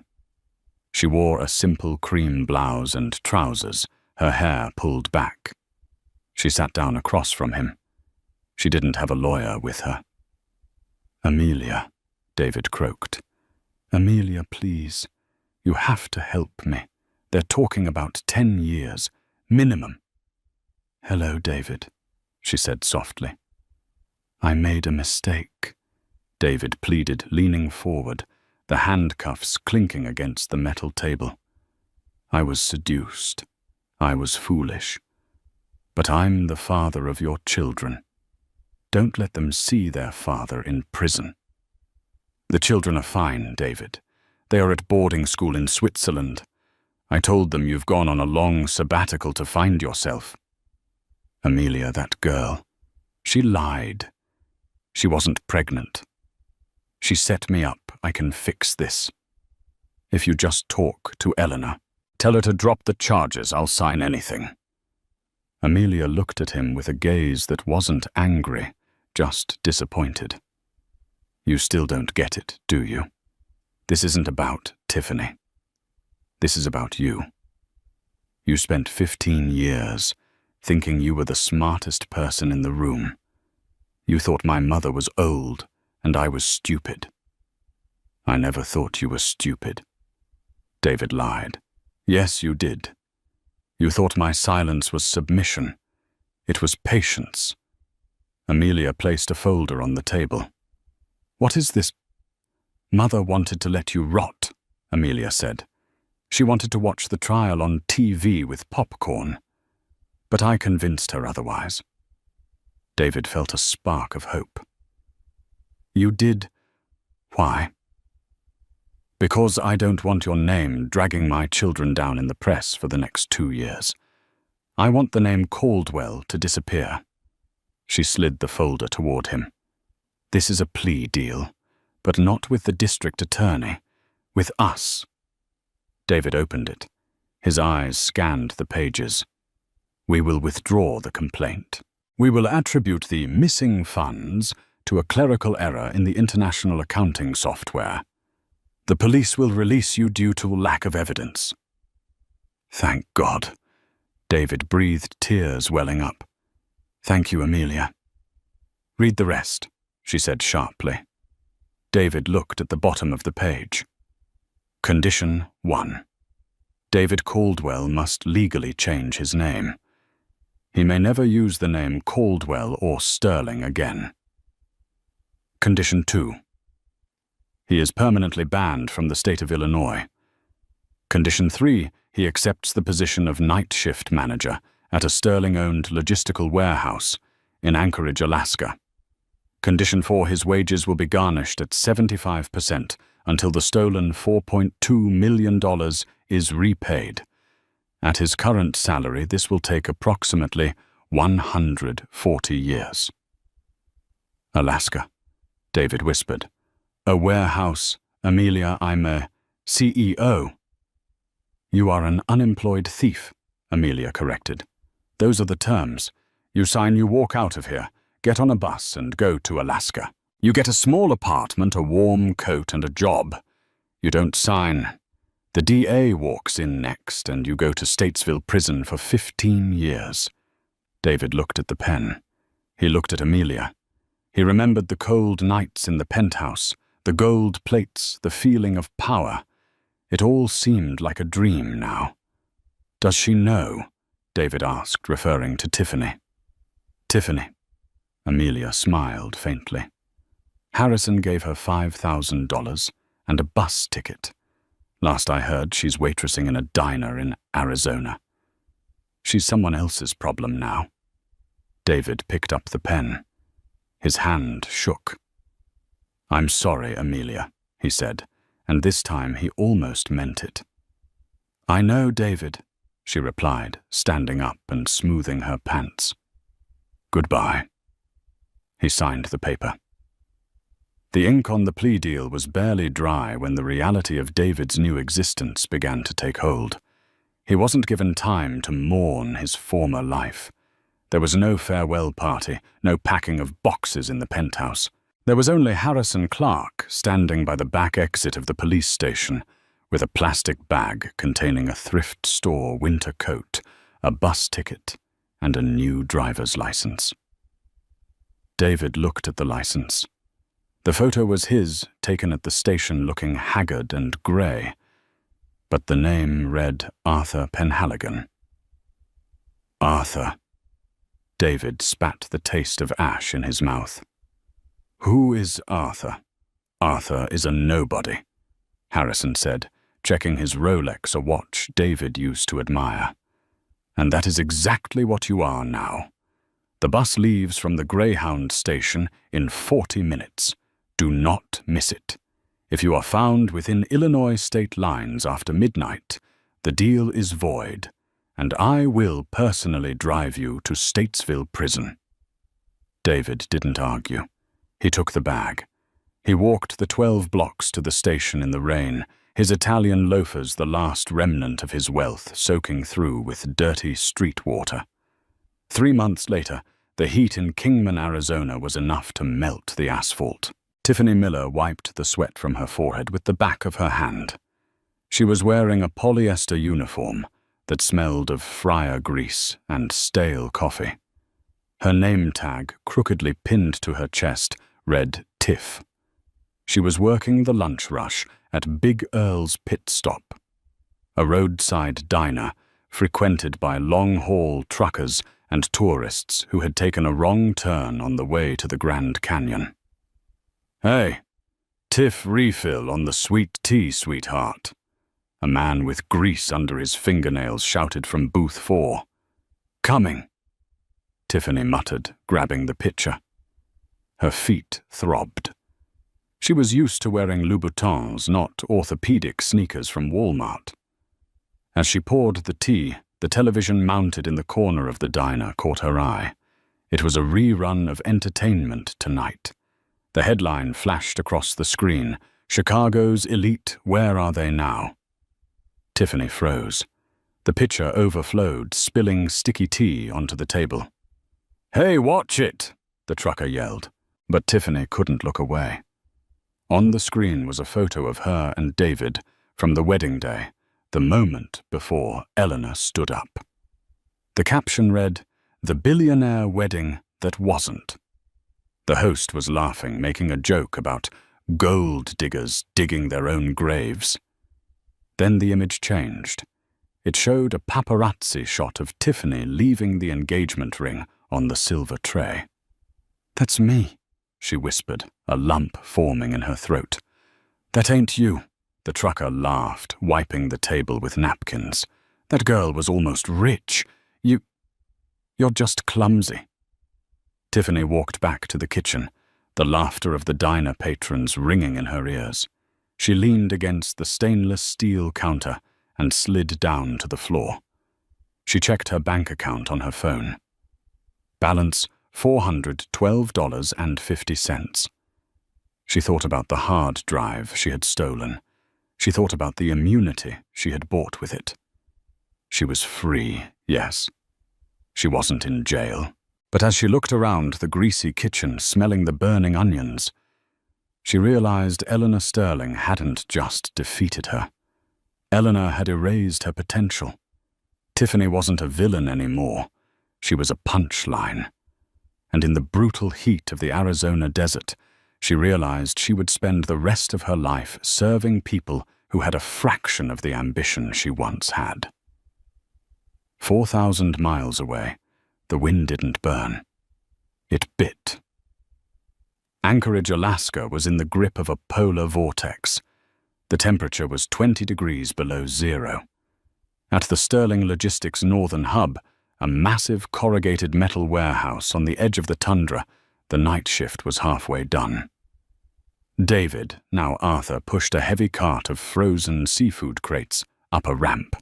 She wore a simple cream blouse and trousers, her hair pulled back. She sat down across from him. She didn't have a lawyer with her. "Amelia," David croaked. "Amelia, please. You have to help me. They're talking about 10 years, minimum." "Hello, David," she said softly. "I made a mistake," David pleaded, leaning forward, the handcuffs clinking against the metal table. "I was seduced. I was foolish. But I'm the father of your children. Don't let them see their father in prison." "The children are fine, David. They are at boarding school in Switzerland. I told them you've gone on a long sabbatical to find yourself." "Amelia, that girl. She lied. She wasn't pregnant. She set me up. I can fix this. If you just talk to Eleanor, tell her to drop the charges, I'll sign anything." Amelia looked at him with a gaze that wasn't angry, just disappointed. "You still don't get it, do you? This isn't about Tiffany. This is about you. You spent 15 years thinking you were the smartest person in the room. You thought my mother was old and I was stupid." "I never thought you were stupid." David lied. "Yes, you did. You thought my silence was submission. It was patience." Amelia placed a folder on the table. "What is this?" "Mother wanted to let you rot," Amelia said. "She wanted to watch the trial on TV with popcorn. But I convinced her otherwise." David felt a spark of hope. "You did? Why?" "Because I don't want your name dragging my children down in the press for the next 2 years. I want the name Caldwell to disappear." She slid the folder toward him. "This is a plea deal, but not with the district attorney, with us." David opened it. His eyes scanned the pages. "We will withdraw the complaint. We will attribute the missing funds to a clerical error in the international accounting software. The police will release you due to lack of evidence." "Thank God." David breathed, tears welling up. "Thank you, Amelia." "Read the rest," she said sharply. David looked at the bottom of the page. Condition 1. David Caldwell must legally change his name. He may never use the name Caldwell or Sterling again. Condition 2. He is permanently banned from the state of Illinois. Condition 3. He accepts the position of night shift manager at a Sterling-owned logistical warehouse in Anchorage, Alaska. Condition 4. His wages will be garnished at 75% until the stolen $4.2 million is repaid. At his current salary, this will take approximately 140 years. "Alaska," David whispered. "A warehouse. Amelia, I'm a CEO." "You are an unemployed thief," Amelia corrected. "Those are the terms. You sign, you walk out of here, get on a bus and go to Alaska. You get a small apartment, a warm coat and a job. You don't sign. The DA walks in next and you go to Statesville prison for 15 years. David looked at the pen. He looked at Amelia. He remembered the cold nights in the penthouse, the gold plates, the feeling of power. It all seemed like a dream now. "Does she know?" David asked, referring to Tiffany. "Tiffany." Amelia smiled faintly. "Harrison gave her $5,000 and a bus ticket. Last I heard, she's waitressing in a diner in Arizona. She's someone else's problem now." David picked up the pen. His hand shook. "I'm sorry, Amelia," he said, and this time he almost meant it. "I know, David," she replied, standing up and smoothing her pants. "Goodbye." He signed the paper. The ink on the plea deal was barely dry when the reality of David's new existence began to take hold. He wasn't given time to mourn his former life. There was no farewell party, no packing of boxes in the penthouse. There was only Harrison Clark standing by the back exit of the police station with a plastic bag containing a thrift store winter coat, a bus ticket, and a new driver's license. David looked at the license. The photo was his, taken at the station looking haggard and grey, but the name read Arthur Penhaligon. Arthur. David spat the taste of ash in his mouth. Who is Arthur? Arthur is a nobody, Harrison said, checking his Rolex, a watch David used to admire. And that is exactly what you are now. The bus leaves from the Greyhound station in 40 minutes. Do not miss it. If you are found within Illinois state lines after midnight, the deal is void, and I will personally drive you to Statesville Prison. David didn't argue. He took the bag. He walked the 12 blocks to the station in the rain, his Italian loafers the last remnant of his wealth soaking through with dirty street water. 3 months later, the heat in Kingman, Arizona was enough to melt the asphalt. Tiffany Miller wiped the sweat from her forehead with the back of her hand. She was wearing a polyester uniform that smelled of fryer grease and stale coffee. Her name tag, crookedly pinned to her chest, read Tiff. She was working the lunch rush at Big Earl's Pit Stop, a roadside diner frequented by long-haul truckers and tourists who had taken a wrong turn on the way to the Grand Canyon. Hey, Tiff refill on the sweet tea, sweetheart. A man with grease under his fingernails shouted from booth 4. Coming, Tiffany muttered, grabbing the pitcher. Her feet throbbed. She was used to wearing Louboutins, not orthopedic sneakers from Walmart. As she poured the tea, the television mounted in the corner of the diner caught her eye. It was a rerun of Entertainment Tonight. The headline flashed across the screen, Chicago's elite, where are they now? Tiffany froze. The pitcher overflowed, spilling sticky tea onto the table. Hey, watch it, the trucker yelled, but Tiffany couldn't look away. On the screen was a photo of her and David from the wedding day, the moment before Eleanor stood up. The caption read, The Billionaire Wedding That Wasn't. The host was laughing, making a joke about gold diggers digging their own graves. Then the image changed. It showed a paparazzi shot of Tiffany leaving the engagement ring on the silver tray. That's me, she whispered, a lump forming in her throat. That ain't you, the trucker laughed, wiping the table with napkins. That girl was almost rich. You're just clumsy. Tiffany walked back to the kitchen, the laughter of the diner patrons ringing in her ears. She leaned against the stainless steel counter and slid down to the floor. She checked her bank account on her phone. Balance $412.50. She thought about the hard drive she had stolen. She thought about the immunity she had bought with it. She was free, yes. She wasn't in jail. But as she looked around the greasy kitchen, smelling the burning onions, she realized Eleanor Sterling hadn't just defeated her. Eleanor had erased her potential. Tiffany wasn't a villain anymore. She was a punchline. And in the brutal heat of the Arizona desert, she realized she would spend the rest of her life serving people who had a fraction of the ambition she once had. 4,000 miles away, the wind didn't burn. It bit. Anchorage, Alaska was in the grip of a polar vortex. The temperature was 20 degrees below zero. At the Sterling Logistics Northern Hub, a massive corrugated metal warehouse on the edge of the tundra, the night shift was halfway done. David, now Arthur, pushed a heavy cart of frozen seafood crates up a ramp.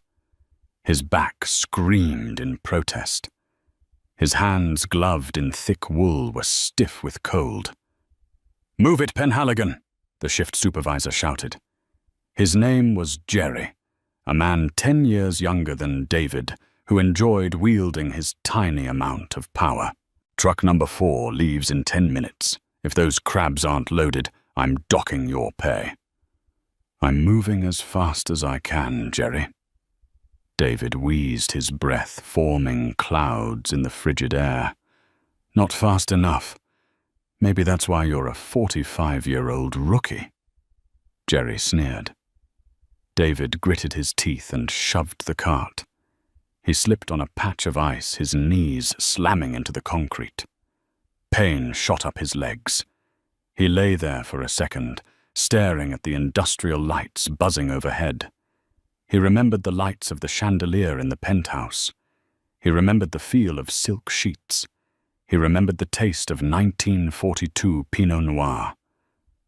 His back screamed in protest. His hands, gloved in thick wool, were stiff with cold. "Move it, Penhaligon," the shift supervisor shouted. His name was Jerry, a man 10 years younger than David, who enjoyed wielding his tiny amount of power. Truck number 4 leaves in 10 minutes. If those crabs aren't loaded, I'm docking your pay. I'm moving as fast as I can, Jerry. David wheezed, his breath forming clouds in the frigid air. Not fast enough. Maybe that's why you're a 45-year-old rookie. Jerry sneered. David gritted his teeth and shoved the cart. He slipped on a patch of ice, his knees slamming into the concrete. Pain shot up his legs. He lay there for a second, staring at the industrial lights buzzing overhead. He remembered the lights of the chandelier in the penthouse. He remembered the feel of silk sheets. He remembered the taste of 1942 Pinot Noir.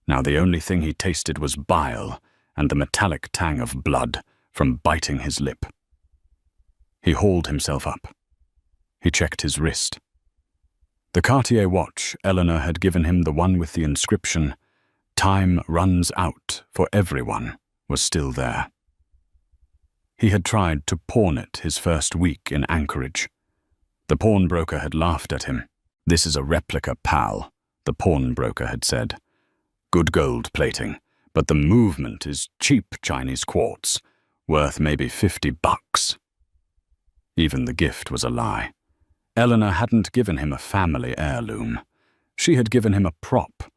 Now the only thing he tasted was bile and the metallic tang of blood from biting his lip. He hauled himself up. He checked his wrist. The Cartier watch Eleanor had given him, the one with the inscription, "Time runs out for everyone," was still there. He had tried to pawn it his first week in Anchorage. The pawnbroker had laughed at him. "This is a replica, pal," the pawnbroker had said. "Good gold plating, but the movement is cheap Chinese quartz, worth maybe $50. Even the gift was a lie. Eleanor hadn't given him a family heirloom. She had given him a prop,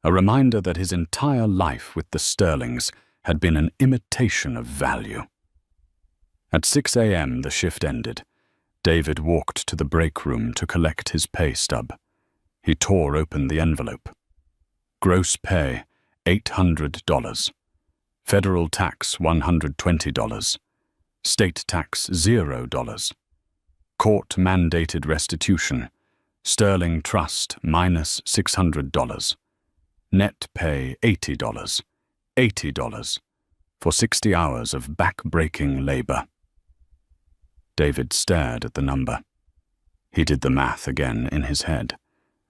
a reminder that his entire life with the Sterlings had been an imitation of value. At 6 a.m. the shift ended. David walked to the break room to collect his pay stub. He tore open the envelope. Gross pay, $800. Federal tax, $120. State tax, $0. Court-mandated restitution, Sterling Trust, minus $600. Net pay, $80. $80 for 60 hours of back-breaking labor. David stared at the number. He did the math again in his head.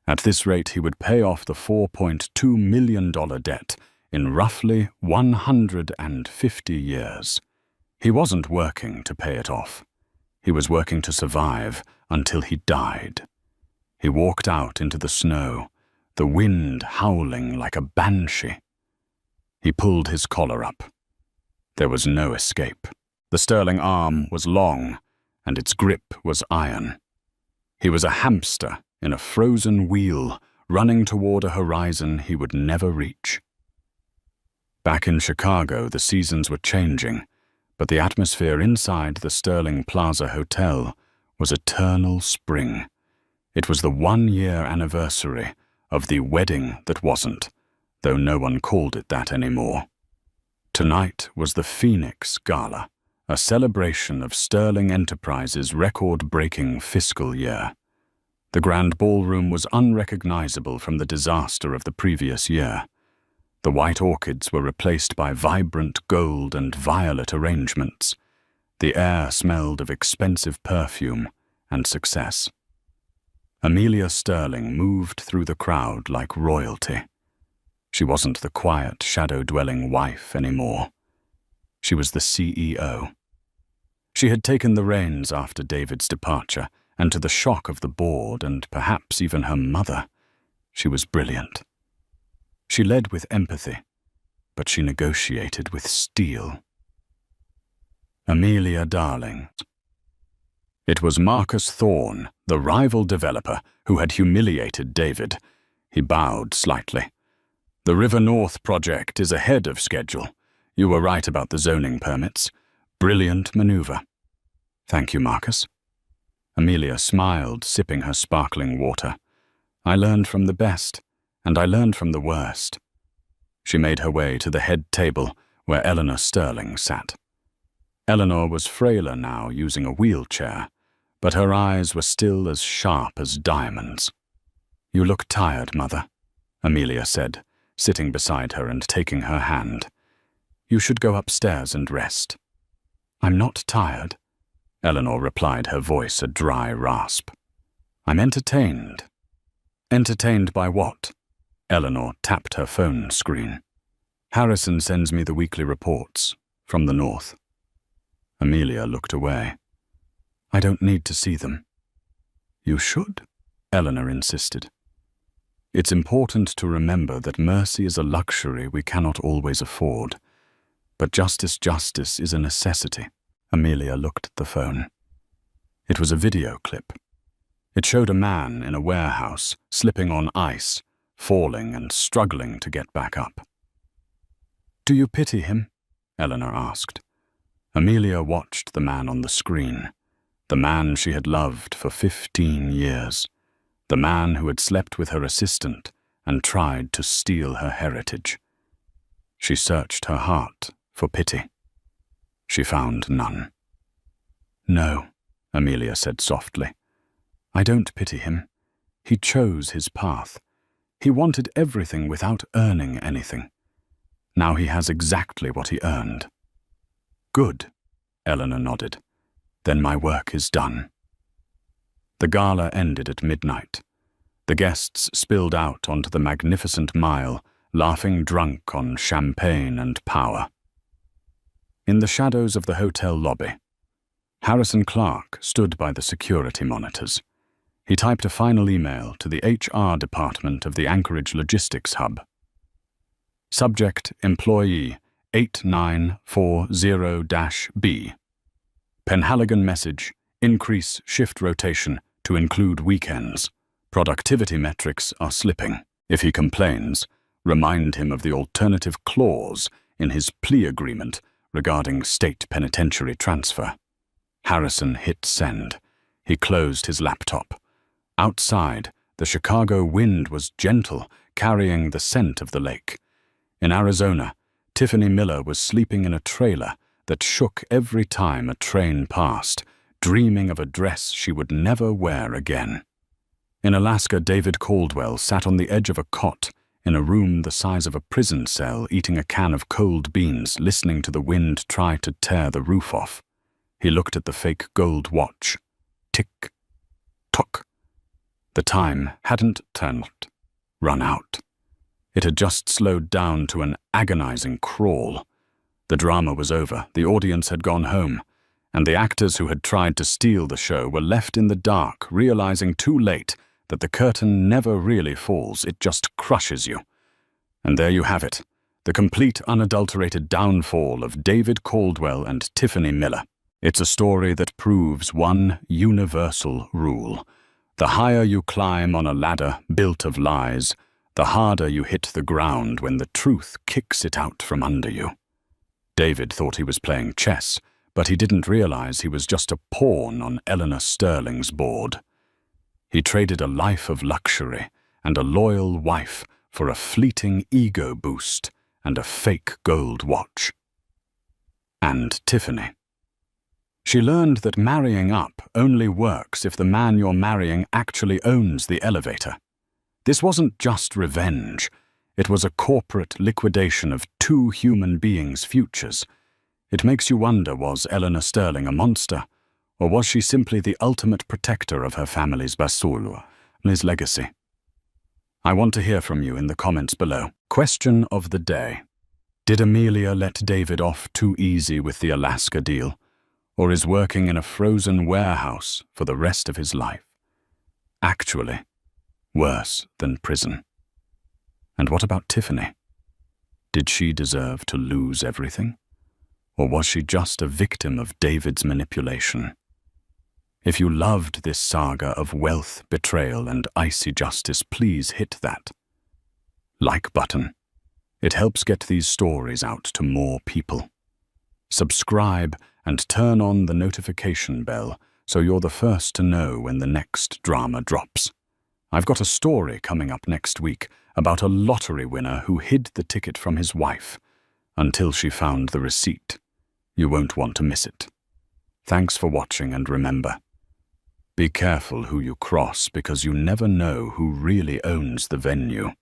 At this rate, he would pay off the $4.2 million debt in roughly 150 years. He wasn't working to pay it off. He was working to survive until he died. He walked out into the snow, the wind howling like a banshee. He pulled his collar up. There was no escape. The Sterling arm was long, and its grip was iron. He was a hamster in a frozen wheel, running toward a horizon he would never reach. Back in Chicago, the seasons were changing, but the atmosphere inside the Sterling Plaza Hotel was eternal spring. It was the 1-year anniversary of the wedding that wasn't, though no one called it that anymore. Tonight was the Phoenix Gala, a celebration of Sterling Enterprises' record-breaking fiscal year. The grand ballroom was unrecognizable from the disaster of the previous year. The white orchids were replaced by vibrant gold and violet arrangements. The air smelled of expensive perfume and success. Amelia Sterling moved through the crowd like royalty. She wasn't the quiet, shadow-dwelling wife anymore. She was the CEO. She had taken the reins after David's departure, and to the shock of the board and perhaps even her mother, she was brilliant. She led with empathy, but she negotiated with steel. Amelia, darling. It was Marcus Thorne, the rival developer, who had humiliated David. He bowed slightly. The River North project is ahead of schedule. You were right about the zoning permits. Brilliant maneuver. Thank you, Marcus. Amelia smiled, sipping her sparkling water. I learned from the best, and I learned from the worst. She made her way to the head table where Eleanor Sterling sat. Eleanor was frailer now, using a wheelchair, but her eyes were still as sharp as diamonds. You look tired, Mother, Amelia said, sitting beside her and taking her hand. You should go upstairs and rest. I'm not tired, Eleanor replied, her voice a dry rasp. I'm entertained. Entertained by what? Eleanor tapped her phone screen. Harrison sends me the weekly reports from the north. Amelia looked away. I don't need to see them. You should, Eleanor insisted. It's important to remember that mercy is a luxury we cannot always afford. But justice is a necessity. Amelia looked at the phone. It was a video clip. It showed a man in a warehouse, slipping on ice, falling and struggling to get back up. Do you pity him? Eleanor asked. Amelia watched the man on the screen, the man she had loved for 15 years, the man who had slept with her assistant and tried to steal her heritage. She searched her heart for pity. She found none. No, Amelia said softly. I don't pity him. He chose his path. He wanted everything without earning anything. Now he has exactly what he earned. Good, Eleanor nodded. Then my work is done. The gala ended at midnight. The guests spilled out onto the magnificent mile, laughing drunk on champagne and power. In the shadows of the hotel lobby, Harrison Clark stood by the security monitors. He typed a final email to the HR department of the Anchorage Logistics Hub. Subject: Employee 8940-B. Penhaligon message: increase shift rotation to include weekends. Productivity metrics are slipping. If he complains, remind him of the alternative clause in his plea agreement regarding state penitentiary transfer. Harrison hit send. He closed his laptop. Outside, the Chicago wind was gentle, carrying the scent of the lake. In Arizona, Tiffany Miller was sleeping in a trailer that shook every time a train passed, dreaming of a dress she would never wear again. In Alaska, David Caldwell sat on the edge of a cot in a room the size of a prison cell, eating a can of cold beans, listening to the wind try to tear the roof off. He looked at the fake gold watch. Tick, tock. The time hadn't run out. It had just slowed down to an agonizing crawl. The drama was over, the audience had gone home, and the actors who had tried to steal the show were left in the dark, realizing too late that the curtain never really falls, it just crushes you. And there you have it, the complete unadulterated downfall of David Caldwell and Tiffany Miller. It's a story that proves one universal rule. The higher you climb on a ladder built of lies, the harder you hit the ground when the truth kicks it out from under you. David thought he was playing chess, but he didn't realize he was just a pawn on Eleanor Sterling's board. He traded a life of luxury and a loyal wife for a fleeting ego boost and a fake gold watch. And Tiffany. She learned that marrying up only works if the man you're marrying actually owns the elevator. This wasn't just revenge. It was a corporate liquidation of two human beings' futures. It makes you wonder, was Eleanor Sterling a monster, or was she simply the ultimate protector of her family's his legacy? I want to hear from you in the comments below. Question of the day. Did Amelia let David off too easy with the Alaska deal, or is working in a frozen warehouse for the rest of his life? Actually, worse than prison. And what about Tiffany? Did she deserve to lose everything? Or was she just a victim of David's manipulation? If you loved this saga of wealth, betrayal, and icy justice, please hit that like button. It helps get these stories out to more people. Subscribe and turn on the notification bell so you're the first to know when the next drama drops. I've got a story coming up next week about a lottery winner who hid the ticket from his wife until she found the receipt. You won't want to miss it. Thanks for watching, and remember, be careful who you cross because you never know who really owns the venue.